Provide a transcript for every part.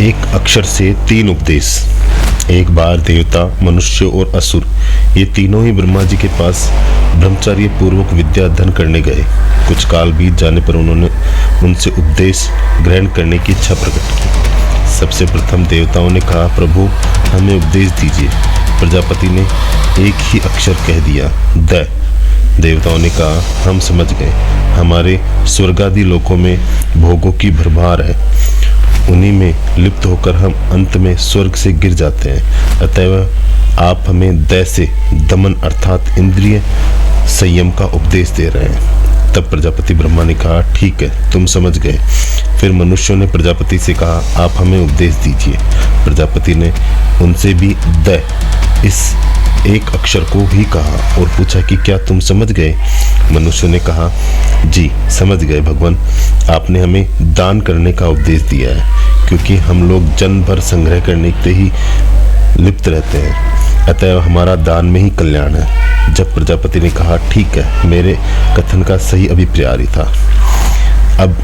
एक अक्षर से तीन उपदेश। एक बार देवता, मनुष्य और असुर ये तीनों ही ब्रह्मा जी के पास ब्रह्मचर्य पूर्वक विद्या अध्ययन करने गए। कुछ काल बीत जाने पर उन्होंने उनसे उपदेश ग्रहण करने की इच्छा प्रकट की। सबसे प्रथम देवताओं ने कहा, प्रभु हमें उपदेश दीजिए। प्रजापति ने एक ही अक्षर कह दिया, द। देवताओं ने कहा, हम समझ गए। हमारे स्वर्गादि लोकों में भोगों की भरमार है, उन्हीं में लिप्त होकर हम अंत में स्वर्ग से गिर जाते हैं। अतएव आप हमें द से दमन अर्थात इंद्रिय संयम का उपदेश दे रहे हैं। तब प्रजापति ब्रह्मा ने कहा, ठीक है, तुम समझ गए। फिर मनुष्यों ने प्रजापति से कहा, आप हमें उपदेश दीजिए। प्रजापति ने उनसे भी द इस एक अक्षर को ही कहा और पूछा कि क्या तुम समझ गए? मनुष्य ने कहा, जी समझ गए भगवान। आपने हमें दान करने का उपदेश दिया है, क्योंकि हम लोग जन्म भर संग्रह करने के ही लिप्त रहते हैं, अतः हमारा दान में ही कल्याण है। जब प्रजापति ने कहा, ठीक है, मेरे कथन का सही अभिप्राय था। अब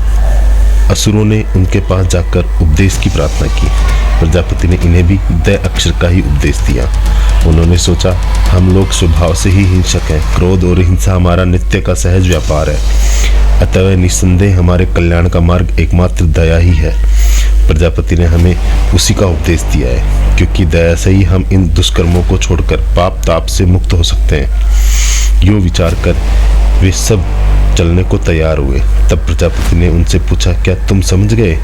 असुरों ने उनके पास जाकर उपदेश की प्रार्थना की। प्रजापति ने इन्हें भी द अक्षर का ही उपदेश दिया। उन्होंने सोचा, हम लोग स्वभाव से ही हिंसक हैं, क्रोध और हिंसा हमारा नित्य का सहज व्यापार है, अतः निस्संदेह हमारे कल्याण का मार्ग एकमात्र दया ही है। प्रजापति ने हमें उसी का उपदेश दिया है, क्योंकि दया से ही हम इन दुष्कर्मों को छोड़कर पाप ताप से मुक्त हो सकते हैं। यूँ विचार कर वे सब चलने को तैयार हुए। तब प्रजापति ने उनसे पूछा, क्या तुम समझ गए?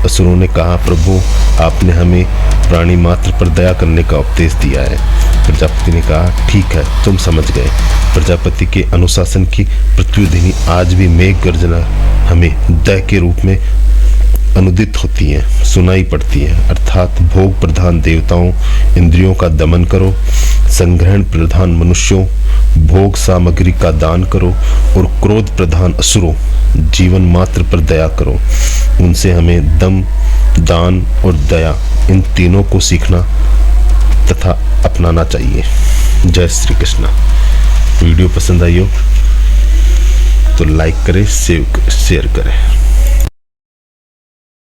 असुरों ने कहा, प्रभु आपने हमें प्राणी मात्र पर दया करने का उपदेश दिया है। प्रजापति ने कहा, ठीक है, तुम समझ गए। प्रजापति के अनुशासन की प्रतिध्वनि आज भी मेघ गर्जना हमें द के रूप में अनुदित होती है, सुनाई पड़ती है। अर्थात भोग प्रधान देवताओं, इंद्रियों का दमन करो, संग्रहण प्रधान मनुष्यों, भोग सामग्री का दान करो, और क्रोध प्रधान असुरों, जीवन मात्र पर दया करो। उनसे हमें दम, दान और दया इन तीनों को सीखना तथा अपनाना चाहिए। जय श्री कृष्ण। वीडियो पसंद आई हो तो लाइक करें, शेयर करें।